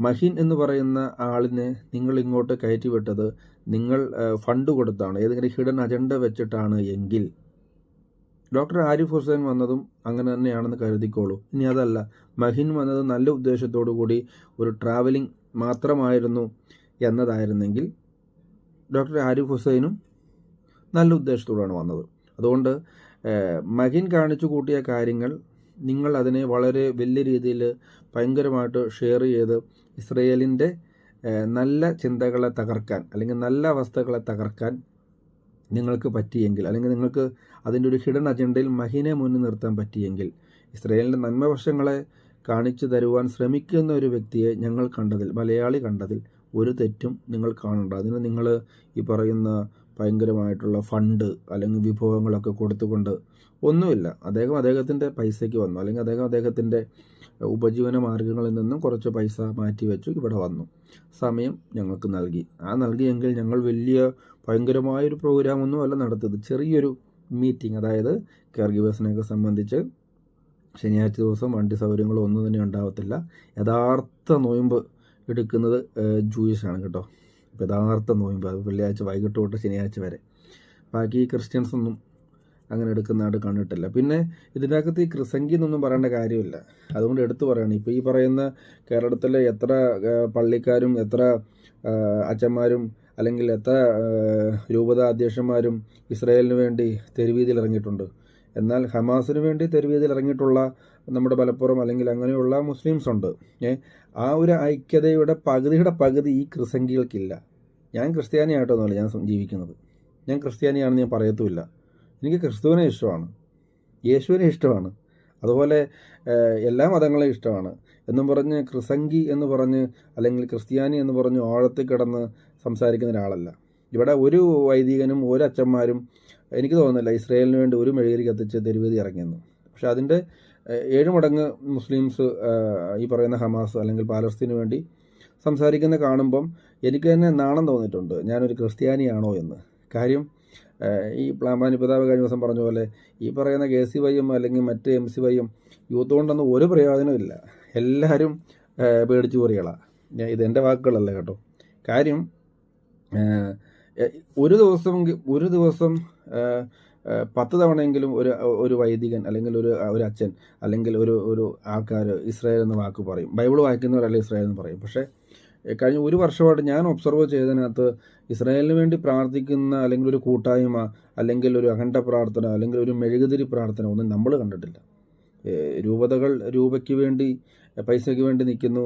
മഹിൻ എന്ന് പറയുന്ന ആളിനെ നിങ്ങൾ ഇങ്ങോട്ട് കയറ്റിവിട്ടത് നിങ്ങൾ ഫണ്ട് കൊടുത്താണ്, ഏതെങ്കിലും ഹിഡൻ അജണ്ട വെച്ചിട്ടാണ് എങ്കിൽ ഡോക്ടർ ആരിഫ് ഹുസൈൻ വന്നതും അങ്ങനെ തന്നെയാണെന്ന് കരുതിക്കോളൂ. ഇനി അതല്ല, മഹിൻ വന്നത് നല്ല ഉദ്ദേശത്തോടു കൂടി ഒരു ട്രാവലിംഗ് മാത്രമായിരുന്നു എന്നതായിരുന്നെങ്കിൽ ഡോക്ടർ ആരിഫ് ഹുസൈനും നല്ല ഉദ്ദേശത്തോടാണ് വന്നത്. അതുകൊണ്ട് മഹിൻ കാണിച്ചു കൂട്ടിയ കാര്യങ്ങൾ നിങ്ങൾ അതിനെ വളരെ വലിയ രീതിയിൽ ഭയങ്കരമായിട്ട് ഷെയർ ചെയ്ത് ഇസ്രയേലിൻ്റെ നല്ല ചിന്തകളെ തകർക്കാൻ അല്ലെങ്കിൽ നല്ല അവസ്ഥകളെ തകർക്കാൻ നിങ്ങൾക്ക് പറ്റിയെങ്കിൽ, അല്ലെങ്കിൽ നിങ്ങൾക്ക് അതിൻ്റെ ഒരു ഹിഡൻ അജണ്ടയിൽ മഹിനെ മുന്നിൽ നിർത്താൻ പറ്റിയെങ്കിൽ, ഇസ്രയേലിൻ്റെ നന്മവശങ്ങളെ കാണിച്ചു തരുവാൻ ശ്രമിക്കുന്ന ഒരു വ്യക്തിയെ ഞങ്ങൾ കണ്ടതിൽ, മലയാളി കണ്ടതിൽ ഒരു തെറ്റും നിങ്ങൾ കാണണ്ട. അതിന് നിങ്ങൾ ഈ പറയുന്ന ഭയങ്കരമായിട്ടുള്ള ഫണ്ട് അല്ലെങ്കിൽ വിഭവങ്ങളൊക്കെ കൊടുത്തുകൊണ്ട് ഒന്നുമില്ല. അദ്ദേഹത്തിൻ്റെ പൈസയ്ക്ക് വന്നു, അല്ലെങ്കിൽ അദ്ദേഹത്തിൻ്റെ ഉപജീവന മാർഗങ്ങളിൽ നിന്നും കുറച്ച് പൈസ മാറ്റിവെച്ചു ഇവിടെ വന്നു, സമയം ഞങ്ങൾക്ക് നൽകി. നൽകിയെങ്കിൽ ഞങ്ങൾ വലിയ ഭയങ്കരമായൊരു പ്രോഗ്രാമൊന്നും അല്ല നടത്തിയത്, ചെറിയൊരു മീറ്റിംഗ്. അതായത് കെയർ ഗിവേഴ്സിനെയൊക്കെ സംബന്ധിച്ച് ശനിയാഴ്ച ദിവസം വണ്ടി സൗകര്യങ്ങളോ ഒന്നും തന്നെ ഉണ്ടാവത്തില്ല. യഥാർത്ഥ നോയമ്പ് എടുക്കുന്നത് ജൂയിഷാണ് കേട്ടോ, യഥാർത്ഥ നോയമ്പ്. അത് വെള്ളിയാഴ്ച വൈകിട്ട് തൊട്ട് ശനിയാഴ്ച വരെ. ബാക്കി ക്രിസ്ത്യൻസ് ഒന്നും അങ്ങനെ എടുക്കുന്നതായിട്ട് കണ്ടിട്ടില്ല. പിന്നെ ഇതിൻ്റെ അകത്ത് ഈ ക്രിസംഗി എന്നൊന്നും പറയേണ്ട കാര്യമില്ല, അതുകൊണ്ട് എടുത്തു പറയുകയാണ്. ഇപ്പോൾ ഈ പറയുന്ന കേരളത്തിലെ എത്ര പള്ളിക്കാരും എത്ര അച്ഛന്മാരും അല്ലെങ്കിൽ എത്ര രൂപത അധ്യക്ഷന്മാരും ഇസ്രായേലിന് വേണ്ടി തെരുവീതിയിൽ ഇറങ്ങിയിട്ടുണ്ട്. എന്നാൽ ഹമാസിന് വേണ്ടി തെരുവീതിയിൽ ഇറങ്ങിയിട്ടുള്ള നമ്മുടെ മലപ്പുറം അല്ലെങ്കിൽ അങ്ങനെയുള്ള മുസ്ലിംസ് ഉണ്ട്. ആ ഒരു ഐക്യതയുടെ പകുതിയുടെ പകുതി ഈ ക്രിസംഗികൾക്കില്ല. ഞാൻ ക്രിസ്ത്യാനിയായിട്ടൊന്നുമല്ല ഞാൻ ജീവിക്കുന്നത്, ഞാൻ ക്രിസ്ത്യാനിയാണെന്ന് ഞാൻ പറയത്തുമില്ല. എനിക്ക് ക്രിസ്തുവിനെ ഇഷ്ടമാണ്, യേശുവിനെ ഇഷ്ടമാണ്, അതുപോലെ എല്ലാ മതങ്ങളെയും ഇഷ്ടമാണ് എന്നും പറഞ്ഞ് ക്രിസംഗി എന്ന് പറഞ്ഞ് അല്ലെങ്കിൽ ക്രിസ്ത്യാനി എന്ന് പറഞ്ഞ് ആഴത്തിൽ കിടന്ന് സംസാരിക്കുന്ന ഒരാളല്ല. ഇവിടെ ഒരു വൈദികനും ഒരു അച്ഛന്മാരും എനിക്ക് തോന്നുന്നില്ല ഇസ്രായേലിന് വേണ്ടി ഒരു മെഴുകുതിരി കത്തിച്ച് തെരുവീതി ഇറങ്ങിയെന്ന്. പക്ഷെ അതിൻ്റെ 7 മടങ്ങ് മുസ്ലിംസ് ഈ പറയുന്ന ഹമാസ് അല്ലെങ്കിൽ പാലസ്തീന് വേണ്ടി സംസാരിക്കുന്ന കാണുമ്പം എനിക്ക് തന്നെ നാണം തോന്നിയിട്ടുണ്ട്, ഞാനൊരു ക്രിസ്ത്യാനിയാണോ എന്ന്. കാര്യം ഈ പ്ലാമ്പാനി പിതാവ് കഴിഞ്ഞ ദിവസം പറഞ്ഞ പോലെ ഈ പറയുന്ന KCYM അല്ലെങ്കിൽ മറ്റ് MCYM യൂത്ത് കൊണ്ടൊന്നും ഒരു പ്രയോജനമില്ല, എല്ലാവരും പേടിച്ചു പോറികളാണ്. ഇതെൻ്റെ വാക്കുകളല്ല കേട്ടോ. കാര്യം ഒരു ദിവസം 10 തവണയെങ്കിലും ഒരു വൈദികൻ അല്ലെങ്കിൽ ഒരു അച്ഛൻ അല്ലെങ്കിൽ ഒരു ആൾക്കാർ ഇസ്രായേൽ എന്ന വാക്ക് പറയും. ബൈബിൾ വായിക്കുന്നവരല്ല ഇസ്രായേൽ എന്ന് പറയും. പക്ഷേ കഴിഞ്ഞ ഒരു വർഷമായിട്ട് ഞാൻ ഒബ്സർവ് ചെയ്തതിനകത്ത് ഇസ്രായേലിന് വേണ്ടി പ്രാർത്ഥിക്കുന്ന അല്ലെങ്കിൽ ഒരു കൂട്ടായ്മ അല്ലെങ്കിൽ ഒരു അഖണ്ഡ പ്രാർത്ഥന അല്ലെങ്കിൽ ഒരു മെഴുകുതിരി പ്രാർത്ഥന ഒന്നും നമ്മൾ കണ്ടിട്ടില്ല. രൂപതകൾ രൂപയ്ക്ക് വേണ്ടി പൈസയ്ക്ക് വേണ്ടി നിൽക്കുന്നു.